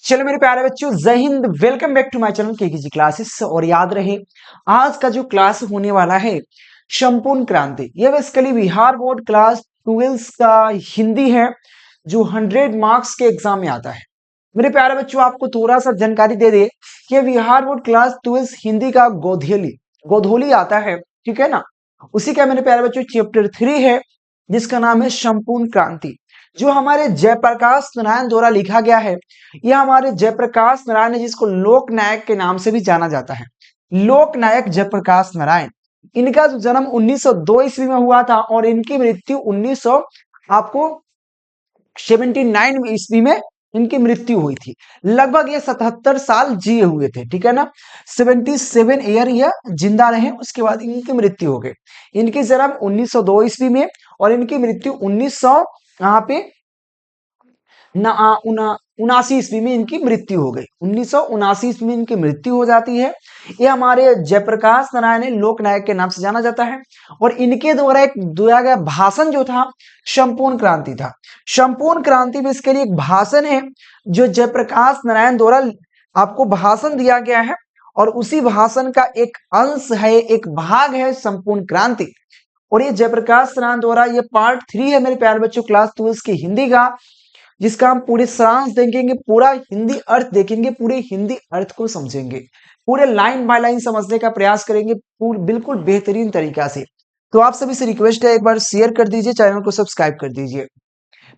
चलो मेरे प्यारे बच्चों, जय हिंद। Welcome back to my channel KKG classes. और याद रहे, आज का जो क्लास होने वाला है संपूर्ण क्रांति, ये बेसिकली बिहार बोर्ड क्लास 12 का हिंदी है जो 100 मार्क्स के एग्जाम में आता है। मेरे प्यारे बच्चों, आपको थोड़ा सा जानकारी दे दे कि बिहार बोर्ड क्लास 12 हिंदी का गोधोली गोधोली आता है, ठीक है ना। उसी का मेरे प्यारे बच्चों चैप्टर 3 है जिसका नाम है संपूर्ण क्रांति, जो हमारे जयप्रकाश नारायण द्वारा लिखा गया है। यह हमारे जयप्रकाश नारायण है, जिसको लोक नायक के नाम से भी जाना जाता है। लोक नायक जयप्रकाश नारायण, इनका जन्म 1902 ईस्वी में हुआ था और इनकी मृत्यु 1900 आपको 79 ईस्वी में इनकी मृत्यु हुई थी। लगभग ये 77 साल जिए हुए थे, ठीक है ना। 77 ईयर ये जिंदा रहे, उसके बाद इनकी मृत्यु हो गई। इनकी जन्म 1902 ईस्वी में और इनकी मृत्यु 1900 यहाँ पे 79 ईस्वी में इनकी मृत्यु हो गई। 1979 ईस्वी में इनकी मृत्यु हो जाती है। ये हमारे जयप्रकाश नारायण लोक नायक के नाम से जाना जाता है। और इनके द्वारा एक दिया गया भाषण जो था संपूर्ण क्रांति था। संपूर्ण क्रांति में इसके लिए एक भाषण है जो जयप्रकाश नारायण द्वारा आपको भाषण दिया गया है, और उसी भाषण का एक अंश है, एक भाग है संपूर्ण क्रांति। और ये जयप्रकाश नारायण द्वारा ये पार्ट 3 है मेरे प्यारे बच्चों क्लास 12 की हिंदी का, जिसका हम पूरे सारांश देखेंगे, पूरा हिंदी अर्थ देखेंगे, पूरे हिंदी अर्थ को समझेंगे, पूरे लाइन बाय लाइन समझने का प्रयास करेंगे बिल्कुल बेहतरीन तरीका से। तो आप सभी से रिक्वेस्ट है, एक बार शेयर कर दीजिए, चैनल को सब्सक्राइब कर दीजिए।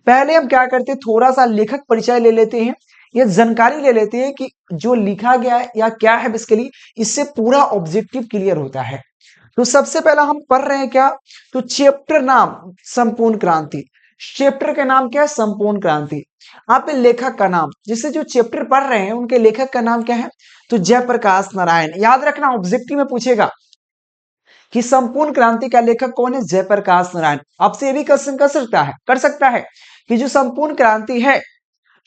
पहले हम क्या करते हैं, थोड़ा सा लेखक परिचय ले लेते हैं, ये जानकारी ले लेते हैं कि जो लिखा गया है या क्या है बेसिकली, इससे पूरा ऑब्जेक्टिव क्लियर होता है। तो सबसे पहला हम पढ़ रहे हैं क्या, तो चैप्टर नाम संपूर्ण क्रांति। चैप्टर का नाम क्या है, संपूर्ण क्रांति। आप लेखक का नाम, जिससे जो चैप्टर पढ़ रहे हैं उनके लेखक का नाम क्या है, तो जयप्रकाश नारायण। याद रखना, ऑब्जेक्टिव में पूछेगा कि संपूर्ण क्रांति का लेखक कौन है, जयप्रकाश नारायण। आपसे ये भी क्वेश्चन कर सकता है कि जो संपूर्ण क्रांति है,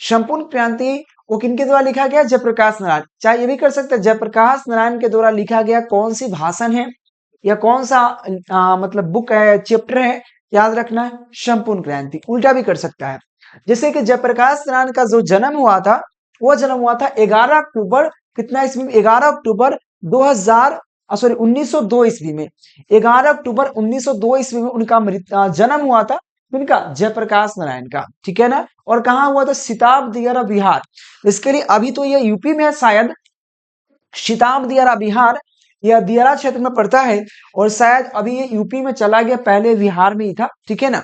संपूर्ण क्रांति वो किनके द्वारा लिखा गया, जयप्रकाश नारायण। चाहे ये भी कर सकते हैं जयप्रकाश नारायण के द्वारा लिखा गया कौन सी भाषण है या कौन सा मतलब बुक है, चैप्टर है। याद रखना है संपूर्ण क्रांति। उल्टा भी कर सकता है, जैसे कि जयप्रकाश नारायण का जो जन्म हुआ था, वो जन्म हुआ था 11 अक्टूबर कितना ईस्वी में, 11 अक्टूबर 1902 ईस्वी में। 11 अक्टूबर 1902 ईस्वी में उनका जन्म हुआ था, उनका जयप्रकाश नारायण का, ठीक है ना। और कहाँ हुआ था, सिताब दियारा बिहार। इसके लिए अभी तो ये यूपी में है शायद, सिताब दियारा बिहार, यह दियारा क्षेत्र में पड़ता है। और शायद अभी ये यूपी में चला गया, पहले बिहार में ही था, ठीक है ना।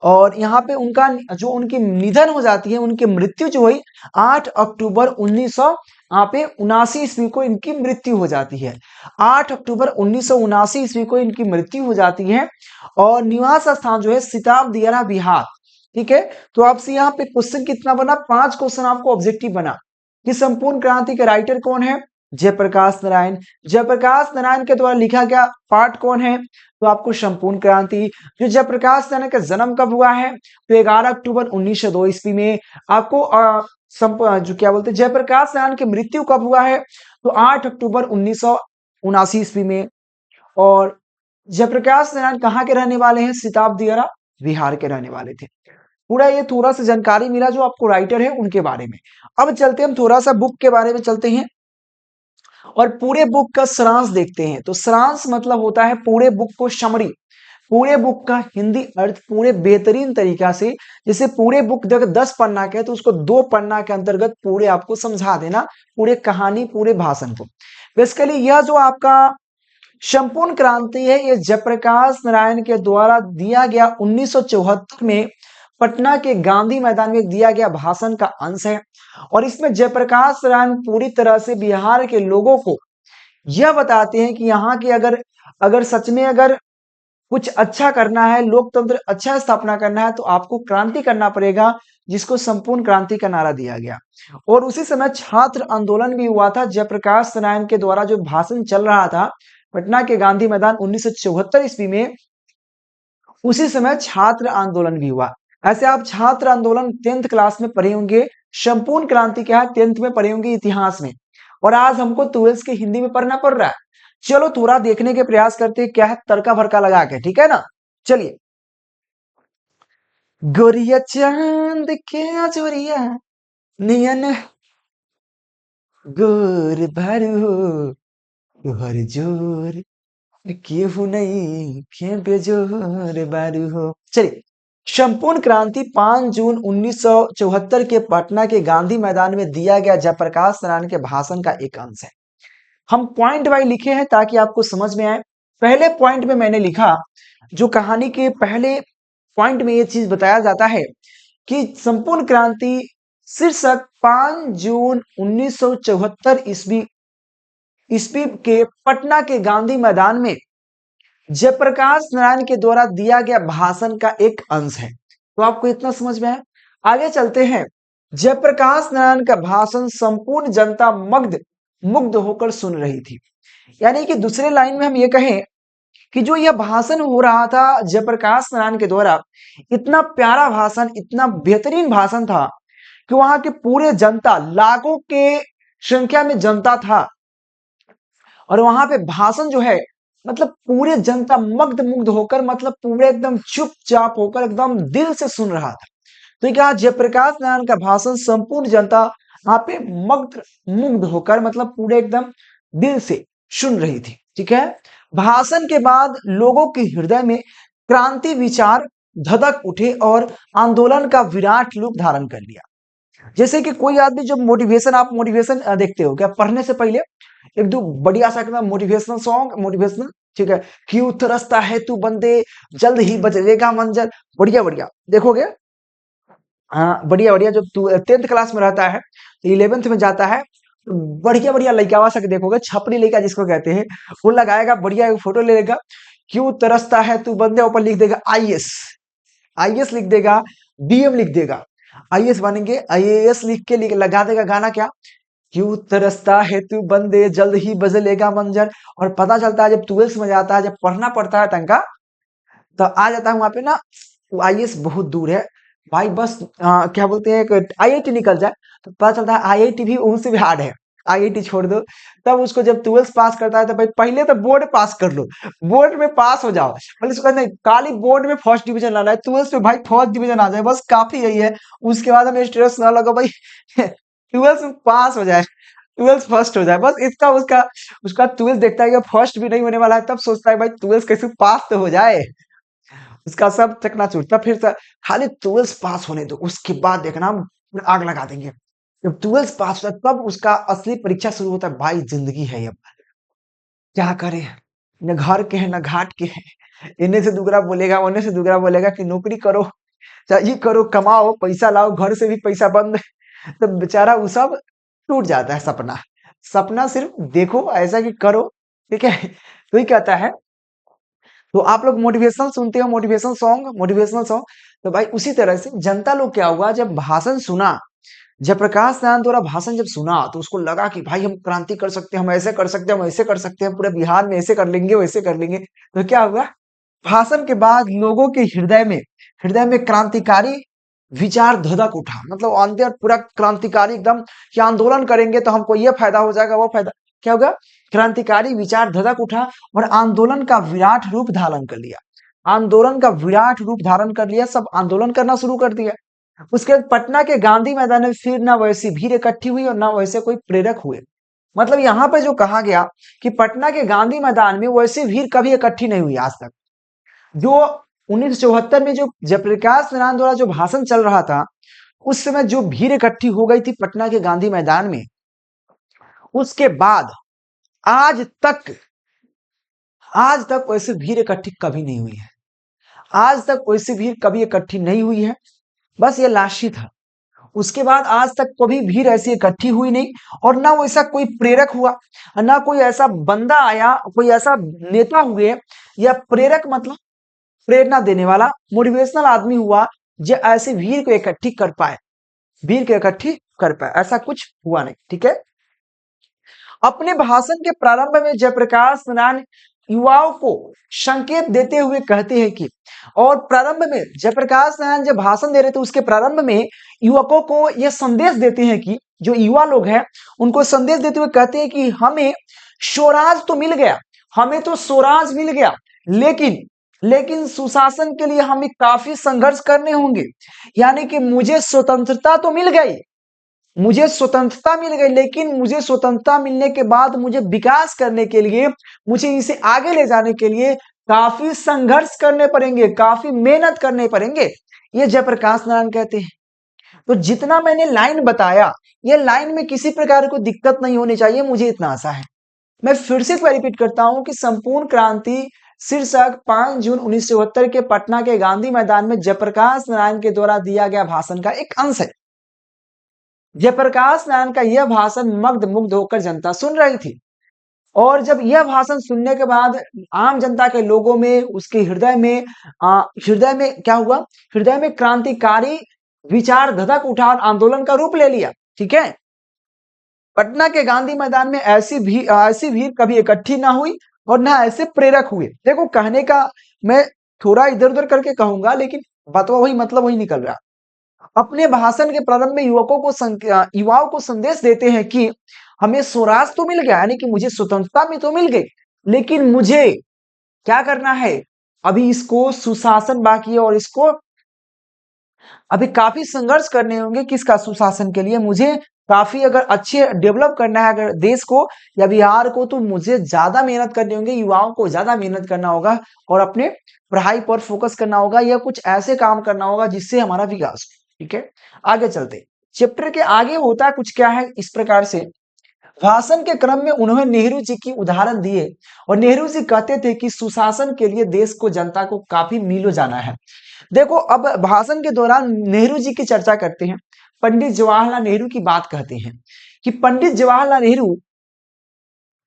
और यहाँ पे उनका जो उनकी निधन हो जाती है, उनकी मृत्यु जो हुई 8 अक्टूबर 1900 यहाँ पे 79 ईस्वी को इनकी मृत्यु हो जाती है। 8 अक्टूबर 1979 ईस्वी को इनकी मृत्यु हो जाती है। और निवास स्थान जो है सिताब दियारा बिहार, ठीक है। तो आपसे यहाँ पे क्वेश्चन कितना बना, 5 क्वेश्चन आपको ऑब्जेक्टिव बना कि संपूर्ण क्रांति के राइटर कौन है, जयप्रकाश नारायण। जयप्रकाश नारायण के द्वारा लिखा गया पाठ कौन है, तो आपको संपूर्ण क्रांति। जो जयप्रकाश नारायण का जन्म कब हुआ है, तो 11 अक्टूबर 1902 ईस्वी में। आपको जो क्या बोलते हैं, जयप्रकाश नारायण की मृत्यु कब हुआ है, तो 8 अक्टूबर 1979 ईस्वी में। और जयप्रकाश नारायण कहाँ के रहने वाले हैं, सिताब दियारा बिहार के रहने वाले थे। पूरा ये थोड़ा सा जानकारी मिला जो आपको राइटर है उनके बारे में। अब चलते हम थोड़ा सा बुक के बारे में चलते हैं और पूरे बुक का सारांश देखते हैं। तो सारांश मतलब होता है पूरे बुक को समरी, पूरे बुक का हिंदी अर्थ पूरे बेहतरीन तरीका से। जैसे पूरे बुक अगर 10 पन्ना के है तो उसको 2 पन्ना के अंतर्गत पूरे आपको समझा देना, पूरे कहानी पूरे भाषण को। बेसिकली यह जो आपका संपूर्ण क्रांति है, ये जयप्रकाश नारायण के द्वारा दिया गया 1974 में पटना के गांधी मैदान में दिया गया भाषण का अंश है। और इसमें जयप्रकाश नारायण पूरी तरह से बिहार के लोगों को यह बताते हैं कि यहाँ के अगर अगर सच में अगर कुछ अच्छा करना है, लोकतंत्र अच्छा स्थापना करना है, तो आपको क्रांति करना पड़ेगा, जिसको संपूर्ण क्रांति का नारा दिया गया। और उसी समय छात्र आंदोलन भी हुआ था। जयप्रकाश नारायण के द्वारा जो भाषण चल रहा था पटना के गांधी मैदान 1974 ईस्वी में, उसी समय छात्र आंदोलन भी हुआ। ऐसे आप छात्र आंदोलन 10th क्लास में पढ़े होंगे, संपूर्ण क्रांति क्या है 10th में पढ़े होंगे इतिहास में, और आज हमको 12th के हिंदी में पढ़ना पड़ रहा है। चलो थोड़ा देखने के प्रयास करते हैं क्या है, तड़का भड़का लगा के, ठीक है ना। चलिए, गोरिया चांद के अजोरिया नियन गोर बारू हो तुहर जोर केहू नहीं के बेजोर बारू हो। चलिए, संपूर्ण क्रांति 5 जून 1974 के पटना के गांधी मैदान में दिया गया जयप्रकाश नारायण के भाषण का एक अंश है। हम पॉइंट वाइज लिखे हैं ताकि आपको समझ में आए। पहले पॉइंट में मैंने लिखा, जो कहानी के पहले पॉइंट में ये चीज बताया जाता है कि संपूर्ण क्रांति शीर्षक 5 जून 1974 ईस्वी ईस्वी के पटना के गांधी मैदान में जयप्रकाश नारायण के द्वारा दिया गया भाषण का एक अंश है। तो आपको इतना समझ में आया। आगे चलते हैं। जयप्रकाश नारायण का भाषण संपूर्ण जनता मुग्ध होकर सुन रही थी। यानी कि दूसरे लाइन में हम ये कहें कि जो यह भाषण हो रहा था जयप्रकाश नारायण के द्वारा, इतना प्यारा भाषण, इतना बेहतरीन भाषण था कि वहां के पूरे जनता, लाखों के संख्या में जनता था और वहां पे भाषण जो है मतलब पूरे जनता मुग्ध होकर, मतलब पूरे एकदम चुपचाप होकर एकदम दिल से सुन रहा था। तो क्या जयप्रकाश नारायण का भाषण संपूर्ण जनता वहां पे मुग्ध होकर मतलब पूरे एकदम दिल से सुन रही थी। ठीक है। भाषण के बाद लोगों के हृदय में क्रांति विचार धधक उठे और आंदोलन का विराट रूप धारण कर लिया। जैसे कि कोई आदमी जब मोटिवेशन, आप मोटिवेशन देखते हो क्या पढ़ने से पहले, एक दो बढ़िया सा एकदम मोटिवेशनल सॉन्ग, मोटिवेशनल, ठीक है, क्यों तरसता है तू बंदे जल्द ही बचेगा मंजर, बढ़िया बढ़िया देखोगे। हाँ बढ़िया बढ़िया, जब तू 10th क्लास में रहता है, 11th में जाता है, बढ़िया बढ़िया लड़का सा देखोगे, छपरी लड़का जिसको कहते हैं, वो लगाएगा बढ़िया एक फोटो ले लेगा, क्यों तरसता है तू बंदे, ऊपर लिख देगा आईएएस, आईएएस लिख देगा, डीएम लिख देगा, आईएएस बनेंगे, आईएएस लिख के लगा देगा गाना क्या, क्यों तरसता है तू बंदे जल्द ही बदलेगा मंजर। और पता चलता है जब 12th में जाता है, जब पढ़ना पड़ता है तंका, तो आ जाता है वहां पे ना, आईएएस बहुत दूर है भाई, बस क्या बोलते हैं, आईआईटी निकल जाए तो पता चलता है आईआईटी भी उनसे भी हार्ड है, आईआईटी छोड़ दो। तब उसको जब 12th पास करता है तो भाई पहले तो बोर्ड पास कर लो, बोर्ड में पास हो जाओ, मतलब इसको नहीं खाली बोर्ड में फर्स्ट डिवीजन लाना है, 12th में भाई फर्स्ट डिवीजन आ जाए बस काफी, यही है। उसके बाद हमें स्ट्रेस ना लगा भाई 12th में पास हो जाए, 12th फर्स्ट हो जाए, बस इसका उसका उसका 12th देखता है कि फर्स्ट भी नहीं होने वाला है, तब सोचता है भाई 12th कैसे पास तो हो जाए, उसका सब चकनाचूर। तब फिर खाली 12th पास होने दो, उसके बाद देखना हम आग लगा देंगे। जब 12th पास होता है तब उसका असली परीक्षा शुरू होता है, भाई जिंदगी है अब क्या करे, न घर के है न घाट के है, इन्हें से दूसरा बोलेगा, उन्हें से दूसरा बोलेगा कि नौकरी करो, ये करो, कमाओ, पैसा लाओ, घर से भी पैसा बंद। तब बेचारा वो सब टूट जाता है सपना, सपना सिर्फ देखो ऐसा कि करो, ठीक है। तो ये कहता है, तो आप लोग मोटिवेशनल सुनते हो, मोटिवेशनल सॉन्ग, तो भाई उसी तरह से जनता लोग क्या हुआ, जब भाषण सुना, जयप्रकाश नारायण द्वारा भाषण जब सुना तो उसको लगा कि भाई हम क्रांति कर सकते हैं, हम ऐसे कर सकते हैं, हम ऐसे कर सकते हैं, पूरे बिहार में ऐसे कर लेंगे, वैसे कर लेंगे। तो क्या हुआ, भाषण के बाद लोगों के हृदय में क्रांतिकारी विचार धधक उठा, मतलब अंदर पूरा क्रांतिकारी एकदम, कि आंदोलन करेंगे तो हमको ये फायदा हो जाएगा, वो फायदा, क्या होगा, क्रांतिकारी विचार धधक उठा और आंदोलन का विराट रूप धारण कर लिया, आंदोलन का विराट रूप धारण कर लिया, सब आंदोलन करना शुरू कर दिया। उसके बाद पटना के गांधी मैदान में फिर ना वैसी भीड़ इकट्ठी हुई और ना वैसे कोई प्रेरक हुए। मतलब यहाँ पे जो कहा गया कि पटना के गांधी मैदान में वैसी भीड़ कभी इकट्ठी नहीं हुई आज तक। जो 1974 में जो जयप्रकाश नारायण द्वारा जो भाषण चल रहा था, उस समय जो भीड़ इकट्ठी हो गई थी पटना के गांधी मैदान में, उसके बाद आज तक वैसी भीड़ इकट्ठी कभी नहीं हुई है, आज तक वैसी भीड़ कभी इकट्ठी नहीं हुई है, बस ये लास्ट ही था। उसके बाद आज तक कभी भीड़ ऐसी इकट्ठी हुई नहीं, और ना वैसा कोई प्रेरक हुआ, ना कोई ऐसा बंदा आया, कोई ऐसा नेता हुए या प्रेरक, मतलब प्रेरणा देने वाला मोटिवेशनल आदमी हुआ जो ऐसी भीड़ को इकट्ठी कर पाए, भीड़ को इकट्ठी कर पाए, ऐसा कुछ हुआ नहीं। ठीक है। अपने भाषण के प्रारंभ में जयप्रकाश नारायण युवाओं को संकेत देते हुए कहते हैं कि, और प्रारंभ में जयप्रकाश नारायण जब भाषण दे रहे थे उसके प्रारंभ में युवकों को यह संदेश देते हैं कि, जो युवा लोग हैं उनको संदेश देते हुए कहते हैं कि हमें स्वराज तो मिल गया, हमें तो स्वराज मिल गया, लेकिन सुशासन के लिए हमें काफी संघर्ष करने होंगे। यानी कि मुझे स्वतंत्रता तो मिल गई, मुझे स्वतंत्रता मिल गई, लेकिन मुझे स्वतंत्रता मिलने के बाद मुझे विकास करने के लिए, मुझे इसे आगे ले जाने के लिए काफी संघर्ष करने पड़ेंगे, काफी मेहनत करने पड़ेंगे, ये जयप्रकाश नारायण कहते हैं। तो जितना मैंने लाइन बताया, ये लाइन में किसी प्रकार को दिक्कत नहीं होनी चाहिए, मुझे इतना आशा है। मैं फिर से रिपीट करता हूं कि संपूर्ण क्रांति शीर्षक 5 जून 1972 के पटना के गांधी मैदान में जयप्रकाश नारायण के द्वारा दिया गया भाषण का एक अंश है। जयप्रकाश नारायण का यह भाषण मग्ध मुग्ध होकर जनता सुन रही थी, और जब यह भाषण सुनने के बाद आम जनता के लोगों में, उसके हृदय में क्या हुआ, हृदय में क्रांतिकारी विचार धधक उठा और आंदोलन का रूप ले लिया। ठीक है, पटना के गांधी मैदान में ऐसी भीड़ कभी इकट्ठी ना हुई और ना ऐसे प्रेरक हुए। देखो, कहने का मैं थोड़ा इधर उधर करके कहूंगा, लेकिन बतवा वही, मतलब वही निकल रहा। अपने भाषण के प्रारंभ में युवाओं को संदेश देते हैं कि हमें स्वराज तो मिल गया, यानी कि मुझे स्वतंत्रता में तो मिल गई, लेकिन मुझे क्या करना है, अभी इसको सुशासन बाकी है, और इसको अभी काफी संघर्ष करने होंगे। किसका? सुशासन के लिए। मुझे काफी अगर अच्छे डेवलप करना है अगर देश को या बिहार को, तो मुझे ज्यादा मेहनत करने होंगे, युवाओं को ज्यादा मेहनत करना होगा और अपने पढ़ाई पर फोकस करना होगा, या कुछ ऐसे काम करना होगा जिससे हमारा विकास हो। ठीक है, आगे चलते। चैप्टर के आगे होता कुछ क्या है, इस प्रकार से भाषण के क्रम में उन्होंने नेहरू जी की उदाहरण दिए, और नेहरू जी कहते थे कि सुशासन के लिए देश को, जनता को काफी मीलों जाना है। देखो, अब भाषण के दौरान नेहरू जी की चर्चा करते हैं, पंडित जवाहरलाल नेहरू की बात कहते हैं कि पंडित जवाहरलाल नेहरू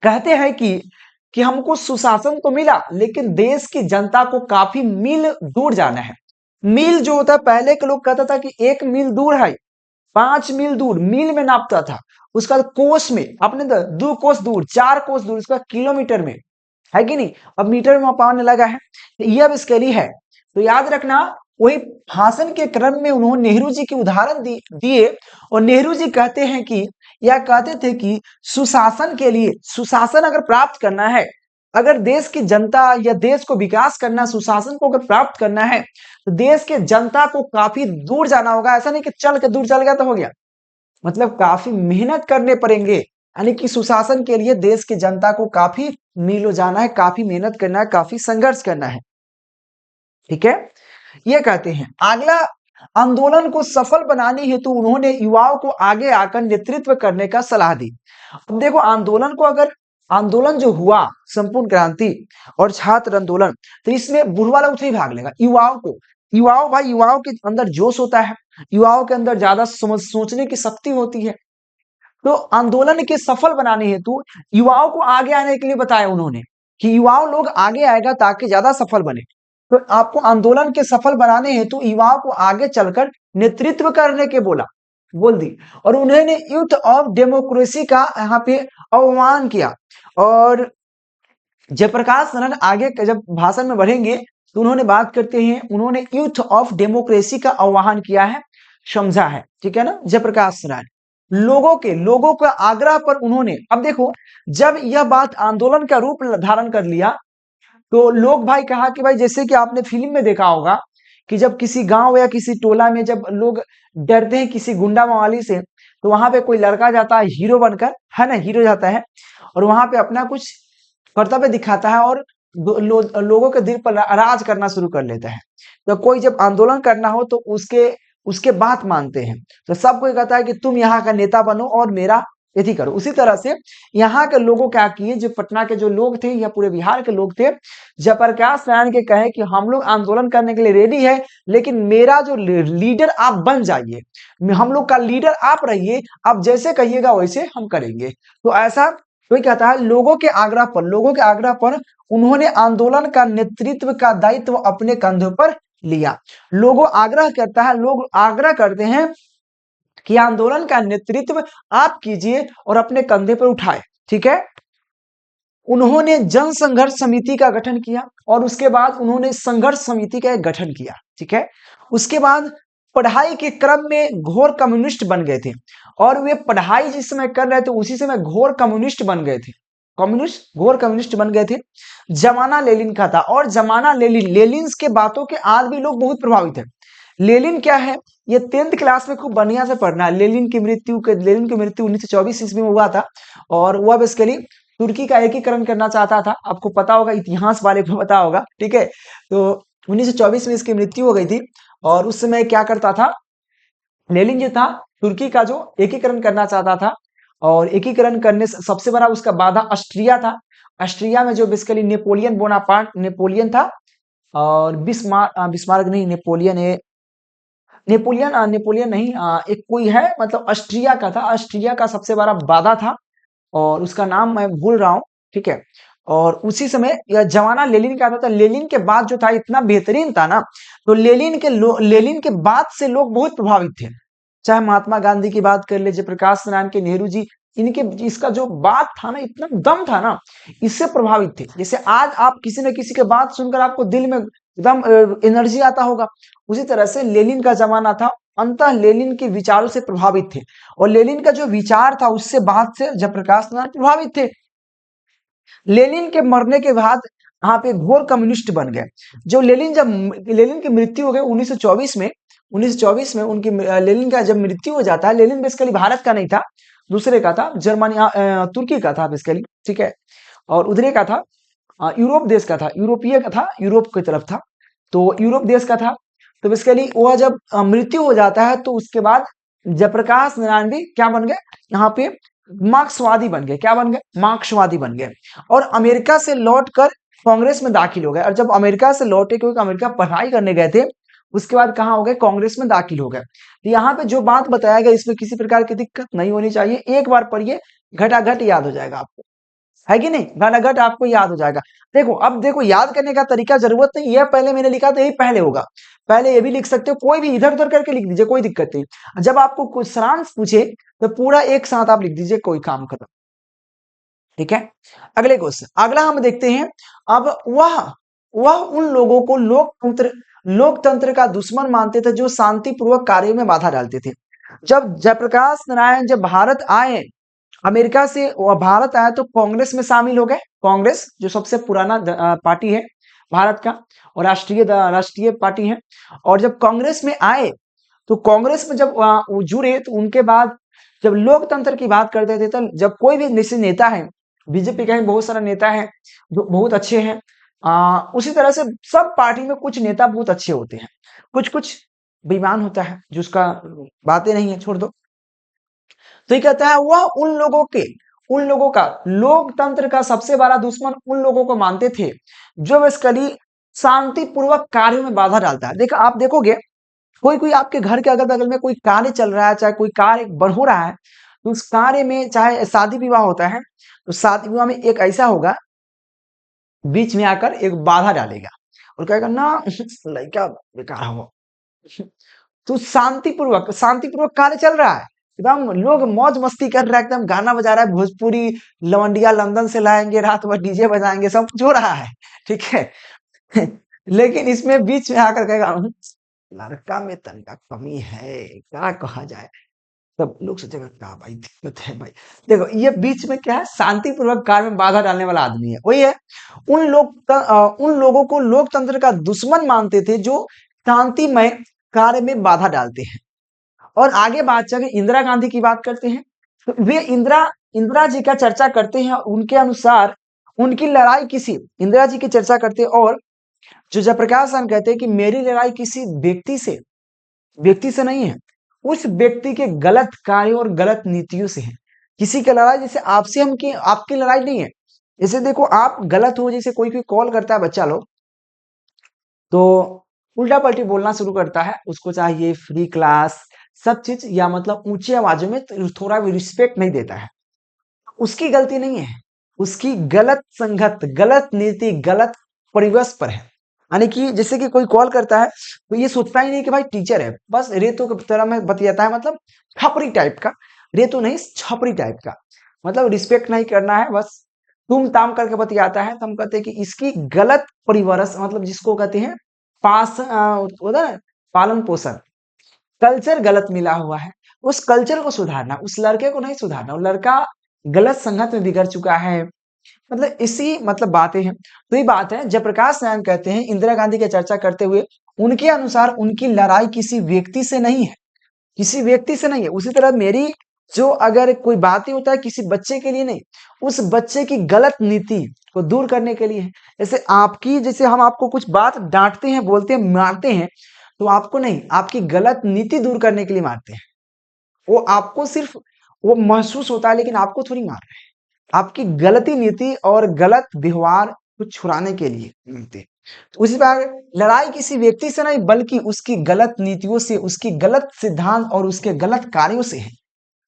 कहते हैं कि हमको सुशासन तो मिला, लेकिन देश की जनता को काफी मील दूर जाना है। मील जो होता है, पहले के लोग कहता था कि 1 मील दूर है, 5 मील दूर, मील में नापता था। उसका कोस में, अपने 2 कोस दूर, 4 कोस दूर, उसका किलोमीटर में, है कि नहीं? अब मीटर में मापने लगा है, ये अब स्केली है। तो याद रखना, वही भाषण के क्रम में उन्होंने नेहरू जी की उदाहरण दिए, और नेहरू जी कहते हैं कि, या कहते थे कि सुशासन के लिए, सुशासन अगर प्राप्त करना है, अगर देश की जनता या देश को विकास करना, सुशासन को अगर प्राप्त करना है, तो देश के जनता को काफी दूर जाना होगा। ऐसा नहीं कि चल के दूर चल गया तो हो गया, मतलब काफी मेहनत करने पड़ेंगे, यानी कि सुशासन के लिए देश की जनता को काफी मीलों जाना है, काफी मेहनत करना है, काफी संघर्ष करना है। ठीक है, ये कहते हैं। अगला, आंदोलन को सफल बनाने हेतु उन्होंने युवाओं को आगे आकर नेतृत्व करने का सलाह दी। अब देखो, आंदोलन जो हुआ, संपूर्ण क्रांति और छात्र आंदोलन, तो इसमें बुढ़वा लोग नहीं भाग लेगा, युवाओं के अंदर जोश होता है, युवाओं के अंदर ज्यादा सोचने की शक्ति होती है। तो आंदोलन के सफल बनाने हेतु युवाओं को आगे आने के लिए बताया उन्होंने कि युवाओं लोग आगे आएगा ताकि ज्यादा सफल बने। तो आपको आंदोलन के सफल बनाने हेतु युवाओं को आगे चलकर नेतृत्व करने के बोल दी, और उन्होंने यूथ ऑफ डेमोक्रेसी का यहाँ पे आह्वान किया। और जयप्रकाश नारायण आगे जब भाषण में बढ़ेंगे तो उन्होंने बात करते हैं, उन्होंने यूथ ऑफ डेमोक्रेसी का आह्वान किया है, समझा है। ठीक है ना, जयप्रकाश नारायण लोगों के आग्रह पर उन्होंने, अब देखो, जब यह बात आंदोलन का रूप धारण कर लिया, तो लोग भाई कहा कि भाई, जैसे कि आपने फिल्म में देखा होगा कि जब किसी गांव या किसी टोला में जब लोग डरते हैं किसी गुंडा मवाली से, तो वहां पे कोई लड़का जाता है हीरो बनकर, है ना, हीरो जाता है और वहां पे अपना कुछ कर्तव्य दिखाता है, और लोगों के दिल पर राज करना शुरू कर लेता है। तो कोई जब आंदोलन करना हो तो उसके बात मानते हैं, तो सब कोई कहता है कि तुम यहाँ का नेता बनो और मेरा यदि करो। उसी तरह से यहाँ के लोगों क्या किए, जो पटना के जो लोग थे या पूरे बिहार के लोग थे, जयप्रकाश नारायण के कहे कि हम लोग आंदोलन करने के लिए रेडी है, लेकिन मेरा जो लीडर आप बन जाइए, हम लोग का लीडर आप रहिए, आप जैसे कहिएगा वैसे हम करेंगे। तो ऐसा कोई कहता है, लोगों के आग्रह पर उन्होंने आंदोलन का नेतृत्व का दायित्व अपने कंधों पर लिया। लोग आग्रह करते हैं कि आंदोलन का नेतृत्व आप कीजिए और अपने कंधे पर उठाए। ठीक है, उन्होंने जन संघर्ष समिति का गठन किया, और उसके बाद उन्होंने संघर्ष समिति का एक गठन किया। ठीक है, उसके बाद पढ़ाई के क्रम में घोर कम्युनिस्ट बन गए थे, और वे पढ़ाई जिस समय कर रहे थे उसी समय घोर कम्युनिस्ट बन गए थे, घोर कम्युनिस्ट बन गए थे। जमाना लेनिन का था, और जमाना लेनिन के बातों के आज भी लोग बहुत प्रभावित है। लेनिन क्या है, ये 10th क्लास में खूब बढ़िया से पढ़ना है। लेनिन की मृत्यु 1924 ईस्वी में हुआ था और वह बेसिकली तुर्की का एकीकरण करना चाहता था। आपको पता होगा, इतिहास वाले को पता होगा, ठीक है। तो 1924 में इसकी मृत्यु हो गई थी और उस समय क्या करता था, लेनिन जो था तुर्की का जो एकीकरण करना चाहता था और एकीकरण करने से सबसे बड़ा उसका बाधा ऑस्ट्रिया था। ऑस्ट्रिया में जो बेसिकली नेपोलियन बोनापार्ट नेपोलियन था और बिस्मार्क नहीं, नेपोलियन नहीं, एक कोई है, मतलब ऑस्ट्रिया का था। ऑस्ट्रिया का सबसे बड़ा बाधा था और उसका नाम मैं भूल रहा हूँ, ठीक है। और उसी समय यह जमाना लेनिन का आता था। लेनिन के बाद जो था इतना बेहतरीन था ना, तो लेनिन के बाद से लोग बहुत प्रभावित थे। चाहे महात्मा गांधी की बात कर ले, जयप्रकाश नारायण के, नेहरू जी, इनके इसका जो बात था ना, इतना दम था ना, इससे प्रभावित थे। जैसे आज आप किसी न किसी के बात सुनकर आपको दिल में एकदम एनर्जी आता होगा, उसी तरह से लेनिन का जमाना था। अंततः लेनिन के विचारों से प्रभावित थे और लेनिन का जो विचार था उससे बाद से जयप्रकाश नारायण प्रभावित थे। लेनिन के मरने के बाद यहाँ पे घोर कम्युनिस्ट बन गए। लेनिन की मृत्यु हो गई 1924 में। 1924 में लेनिन का जब मृत्यु हो जाता है, लेनिन बेसिकली भारत का नहीं था, दूसरे का था, तुर्की का था बेसिकली, ठीक है। और उधरे का था, यूरोप देश का था, यूरोपीय का था, यूरोप की तरफ था, तो यूरोप देश का था। तो बेसिकली वह जब मृत्यु हो जाता है तो उसके बाद जयप्रकाश नारायण भी क्या बन गए, यहाँ पे मार्क्सवादी बन गए। क्या बन गए? मार्क्सवादी बन गए और अमेरिका से लौटकर कांग्रेस में दाखिल हो गए। और जब अमेरिका से लौटे, क्योंकि अमेरिका पढ़ाई करने गए थे, उसके बाद कहाँ हो गए? कांग्रेस में दाखिल हो गए। तो यहाँ पे जो बात बताया गया इसमें किसी प्रकार की दिक्कत नहीं होनी चाहिए। एक बार पढ़िए, घटाघट याद हो जाएगा आपको, है कि नहीं? घटाघट आपको याद हो जाएगा। देखो, अब देखो, याद करने का तरीका जरूरत नहीं, यह पहले मैंने लिखा तो यही पहले होगा। पहले ये भी लिख सकते हो, कोई भी इधर उधर करके लिख दीजिए, कोई दिक्कत नहीं। जब आपको कुछ सारांश पूछे तो पूरा एक साथ आप लिख दीजिए, कोई काम खत्म, ठीक है। अगले क्वेश्चन, अगला हम देखते हैं। अब वह उन लोगों को लोकतंत्र का दुश्मन मानते थे जो शांतिपूर्वक कार्यों में बाधा डालते थे। जब जयप्रकाश नारायण जब भारत आए, अमेरिका से वह भारत आया, तो कांग्रेस में शामिल हो गए। कांग्रेस जो सबसे पुराना पार्टी है भारत का और राष्ट्रीय पार्टी है। और जब कांग्रेस में आए तो कांग्रेस में जब वो जुड़े, तो उनके बाद जब लोकतंत्र की बात करते थे, तो जब कोई भी निश्चित नेता है, बीजेपी का ही बहुत सारा नेता है जो बहुत अच्छे हैं, उसी तरह से सब पार्टी में कुछ नेता बहुत अच्छे होते हैं, कुछ कुछ बेईमान होता है जो उसका बातें नहीं है, छोड़ दो। तो ये कहता है वह उन लोगों का लोकतंत्र का सबसे बड़ा दुश्मन उन लोगों को मानते थे जो बेसिकली शांतिपूर्वक कार्यों में बाधा डालता है। देखो, आप देखोगे, कोई कोई आपके घर के अगल बगल में कोई कार्य चल रहा है, चाहे कोई कार्य बन हो रहा है, तो उस कार्य में, चाहे शादी विवाह होता है, तो शादी विवाह में एक ऐसा होगा, बीच में आकर एक बाधा डालेगा और कहेगा ना लड़का बेकार हो। तो शांतिपूर्वक कार्य चल रहा है, एकदम लोग मौज मस्ती कर रहा है, एकदम गाना बजा रहा है, भोजपुरी लवंडिया लंदन से लाएंगे, रात भर डीजे बजाएंगे, सब कुछ हो रहा है, ठीक है। लेकिन इसमें बीच में आकर कहेगा लड़का में तनका कमी है, क्या कहा जाए। तब लोग सोचेगा क्या भाई दिक्कत है भाई। देखो, ये बीच में क्या है, शांतिपूर्वक कार्य में बाधा डालने वाला आदमी है, वही है। उन लोगों को लोकतंत्र का दुश्मन मानते थे जो शांतिमय कार्य में बाधा डालते हैं। और आगे बात चले, इंदिरा गांधी की बात करते हैं, तो वे इंदिरा जी का चर्चा करते हैं। उनके अनुसार उनकी लड़ाई किसी इंदिरा जी की चर्चा करते हैं और जो जयप्रकाश नारायण कहते हैं कि मेरी लड़ाई किसी व्यक्ति से नहीं है, उस व्यक्ति के गलत कार्यों और गलत नीतियों से है। किसी की लड़ाई जैसे आपसे हम की आपकी लड़ाई नहीं है। जैसे देखो, आप गलत हो, जैसे कोई कॉल करता है बच्चा लोग, तो उल्टा पलटी बोलना शुरू करता है, उसको चाहिए फ्री क्लास, सब चीज, या मतलब ऊंची आवाजों में थोड़ा भी रिस्पेक्ट नहीं देता है। उसकी गलती नहीं है, उसकी गलत संगत, गलत नीति, गलत परिवेश पर है। यानी कि जैसे कि कोई कॉल करता है तो ये सोचता ही नहीं कि भाई टीचर है, बस रेतो की तरह में बतियाता है, मतलब छपरी टाइप का, रेतो नहीं, छपरी टाइप का, मतलब रिस्पेक्ट नहीं करना है, बस तुम ताम करके बतियाता है। तो हम कहते हैं कि इसकी गलत परिवरस, मतलब जिसको कहते हैं होता है ना, पालन पोषण, कल्चर गलत मिला हुआ है। उस कल्चर को सुधारना, उस लड़के को नहीं सुधारना। वो लड़का गलत संगत में बिगड़ चुका है, मतलब इसी मतलब बातें हैं। तो ये बात है, जयप्रकाश नारायण कहते हैं इंदिरा गांधी की चर्चा करते हुए, उनके अनुसार उनकी लड़ाई किसी व्यक्ति से नहीं है, किसी व्यक्ति से नहीं है। उसी तरह मेरी जो अगर कोई बातें होता है किसी बच्चे के लिए नहीं, उस बच्चे की गलत नीति को दूर करने के लिए है। जैसे आपकी, जैसे हम आपको कुछ बात डांटते हैं, बोलते हैं, मारते हैं, तो आपको नहीं, आपकी गलत नीति दूर करने के लिए मारते हैं। वो आपको सिर्फ वो महसूस होता है, लेकिन आपको थोड़ी मार रहे हैं, आपकी गलती नीति और गलत व्यवहार को छुड़ाने के लिए मिलते हैं। तो उसी प्रकार लड़ाई किसी व्यक्ति से नहीं, बल्कि उसकी गलत नीतियों से, उसकी गलत सिद्धांत और उसके गलत कार्यों से है।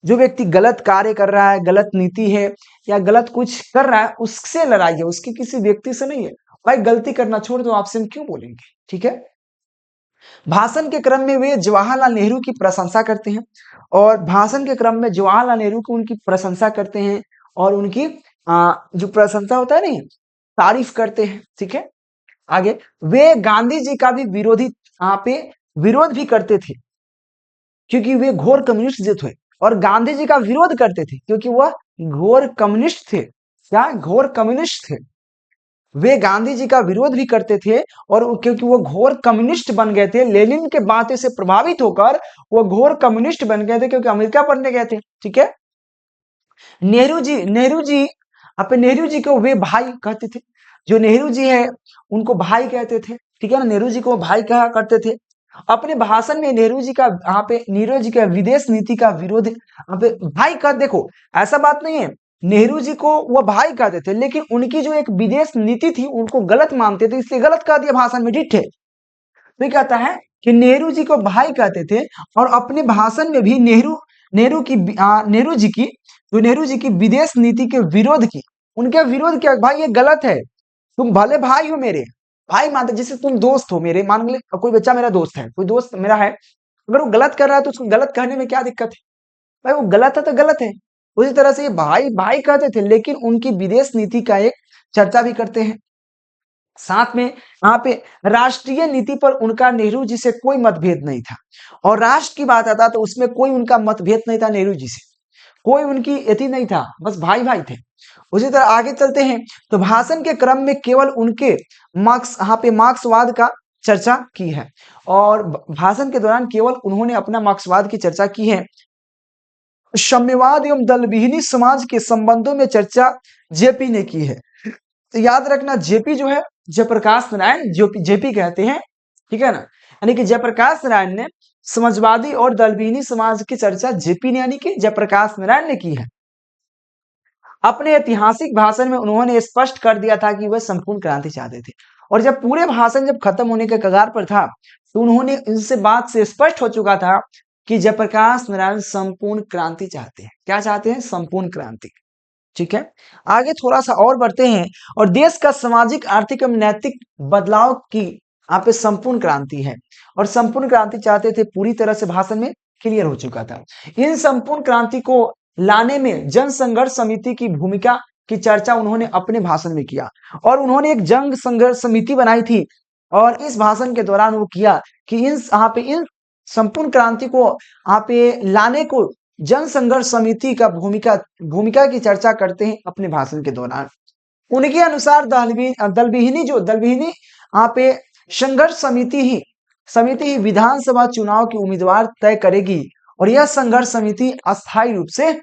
जो व्यक्ति गलत कार्य कर रहा है, गलत नीति है या गलत कुछ कर रहा है, उससे लड़ाई है, उसकी किसी व्यक्ति से नहीं है। भाई गलती करना छोड़ दो, आपसे हम क्यों बोलेंगे, ठीक है। भाषण के क्रम में वे जवाहरलाल नेहरू की प्रशंसा करते हैं, और भाषण के क्रम में जवाहरलाल नेहरू की उनकी प्रशंसा करते हैं, और उनकी जो प्रशंसा होता है नहीं, तारीफ करते हैं, ठीक है। आगे, वे गांधी जी का भी विरोधी, यहाँ पे विरोध भी करते थे, क्योंकि वे घोर कम्युनिस्ट जो थे, और गांधी जी का विरोध करते थे क्योंकि वह घोर कम्युनिस्ट थे। क्या? घोर कम्युनिस्ट थे। वे गांधी जी का विरोध भी करते थे, और क्योंकि वो घोर कम्युनिस्ट बन गए थे, लेनिन के बातें से प्रभावित होकर वो घोर कम्युनिस्ट बन गए थे, क्योंकि अमेरिका पढ़ने गए थे, ठीक है। नेहरू जी अपने नेहरू जी को वे भाई कहते थे। जो नेहरू जी है उनको भाई कहते थे, ठीक है ना, नेहरू जी को भाई कहा करते थे। अपने भाषण में नेहरू जी का, यहाँ पे नेहरू जी का विदेश नीति का विरोध यहाँ पे भाई का, देखो ऐसा बात नहीं है, नेहरू जी को वो भाई कहते थे, लेकिन उनकी जो एक विदेश नीति थी उनको गलत मानते थे, इसलिए गलत कह दिया भाषण में, ठीक है। तो ये कहता है कि नेहरू जी को भाई कहते थे, और अपने भाषण में भी नेहरू नेहरू जी की, जो नेहरू जी की विदेश नीति के विरोध की, उनके विरोध किया। भाई ये गलत है, तुम भले भाई हो मेरे, भाई मानते, जैसे तुम दोस्त हो मेरे, मान ले कोई बच्चा मेरा दोस्त है, कोई दोस्त मेरा है, अगर वो गलत कर रहा है तो उसको गलत कहने में क्या दिक्कत है? भाई वो गलत है तो गलत है। उसी तरह से ये भाई भाई कहते थे, लेकिन उनकी विदेश नीति का एक चर्चा भी करते हैं। साथ में यहाँ पे राष्ट्रीय नीति पर उनका नेहरू जी से कोई मतभेद नहीं था, और राष्ट्र की बात आता तो उसमें कोई उनका मतभेद नहीं था नेहरू जी से, कोई उनकी यति नहीं था, बस भाई भाई थे। उसी तरह आगे चलते हैं, तो भाषण के क्रम में केवल उनके मार्क्स, यहाँ पे मार्क्सवाद का चर्चा की है, और भाषण के दौरान केवल उन्होंने अपना मार्क्सवाद की चर्चा की है। साम्यवाद एवं दलविहीनी समाज के संबंधों में चर्चा जेपी ने की है। तो याद रखना, जेपी जो है जयप्रकाश नारायण, जो जेपी कहते हैं, ठीक है ना, यानी कि जयप्रकाश नारायण ने समाजवादी और दलविहीनी समाज की चर्चा जेपी ने, यानी कि जयप्रकाश नारायण ने की है। अपने ऐतिहासिक भाषण में उन्होंने स्पष्ट कर दिया था कि वह संपूर्ण क्रांति चाहते थे, और जब पूरे भाषण जब खत्म होने के कगार पर था, तो उन्होंने इनसे बात से स्पष्ट हो चुका था कि जयप्रकाश नारायण संपूर्ण क्रांति चाहते हैं। क्या चाहते हैं? संपूर्ण क्रांति, ठीक है। आगे थोड़ा सा और बढ़ते हैं, और देश का सामाजिक, आर्थिक एवं नैतिक बदलाव की यहाँ पे संपूर्ण क्रांति है, और संपूर्ण क्रांति चाहते थे, पूरी तरह से भाषण में क्लियर हो चुका था। इन संपूर्ण क्रांति को लाने में जन संघर्ष समिति की भूमिका की चर्चा उन्होंने अपने भाषण में किया, और उन्होंने एक जन संघर्ष समिति बनाई थी, और इस भाषण के दौरान वो किया कि इन संपूर्ण क्रांति को यहाँ पे लाने को जन संघर्ष समिति का भूमिका की चर्चा करते हैं अपने भाषण के दौरान। उनके अनुसार दलविहीनी यहाँ पे संघर्ष समिति ही विधानसभा चुनाव के उम्मीदवार तय करेगी, और यह संघर्ष समिति अस्थायी रूप से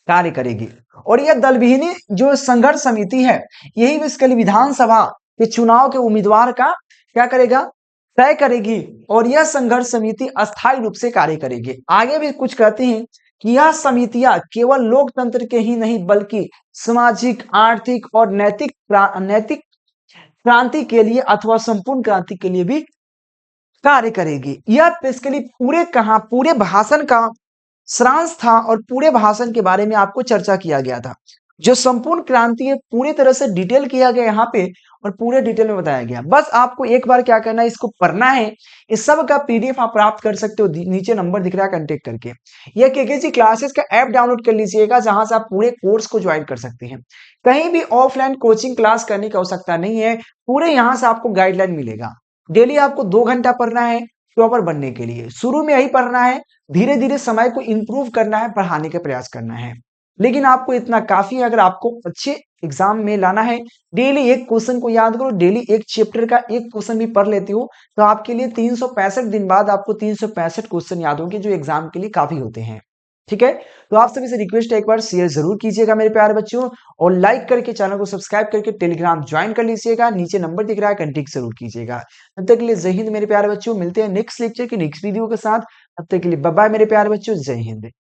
कार्य करेगी। और यह दलविहीनी जो संघर्ष समिति है, यही इसके लिए विधानसभा के चुनाव के उम्मीदवार का क्या करेगा? तय करेगी, और यह संघर्ष समिति अस्थायी रूप से कार्य करेगी। आगे भी कुछ कहते हैं कि यह समितियां केवल लोकतंत्र के ही नहीं, बल्कि सामाजिक, आर्थिक और नैतिक क्रांति के लिए अथवा संपूर्ण क्रांति के लिए भी कार्य करेगी। यह बेसिकली पूरे भाषण का सारांश था, और पूरे भाषण के बारे में आपको चर्चा किया गया था। जो संपूर्ण क्रांति है पूरी तरह से डिटेल किया गया यहाँ पे, और पूरे डिटेल में बताया गया। बस आपको एक बार क्या करना है, इसको पढ़ना है। इस सब का पीडीएफ आप प्राप्त कर सकते हो, नीचे नंबर दिख रहा है, कांटेक्ट करके। यह केकेजी क्लासेस का ऐप डाउनलोड कर लीजिएगा, जहां से आप पूरे कोर्स को ज्वाइन कर सकते हैं। कहीं भी ऑफलाइन कोचिंग क्लास करने की आवश्यकता नहीं है, पूरे यहाँ से आपको गाइडलाइन मिलेगा। डेली आपको 2 घंटा पढ़ना है टॉपर बनने के लिए। शुरू में यही पढ़ना है, धीरे धीरे समय को इंप्रूव करना है, पढ़ाने का प्रयास करना है। लेकिन आपको इतना काफी है। अगर आपको अच्छे एग्जाम में लाना है, डेली एक क्वेश्चन को याद करो, डेली एक चैप्टर का एक क्वेश्चन भी पढ़ लेते हो तो आपके लिए 365 दिन बाद आपको 365 क्वेश्चन याद होंगे, जो एग्जाम के लिए काफी होते हैं। ठीक है, तो आप सभी से रिक्वेस्ट है, एक बार शेयर जरूर कीजिएगा मेरे प्यारे बच्चों, और लाइक करके चैनल को सब्सक्राइब करके टेलीग्राम ज्वाइन कर लीजिएगा। नीचे नंबर दिख रहा है, कंटेक्ट जरूर कीजिएगा। तब तक के लिए जय हिंद मेरे प्यारे बच्चों, मिलते हैं नेक्स्ट लेक्चर के नेक्स्ट वीडियो के साथ। तब तक के लिए बाय बाय मेरे प्यारे बच्चों, जय हिंद।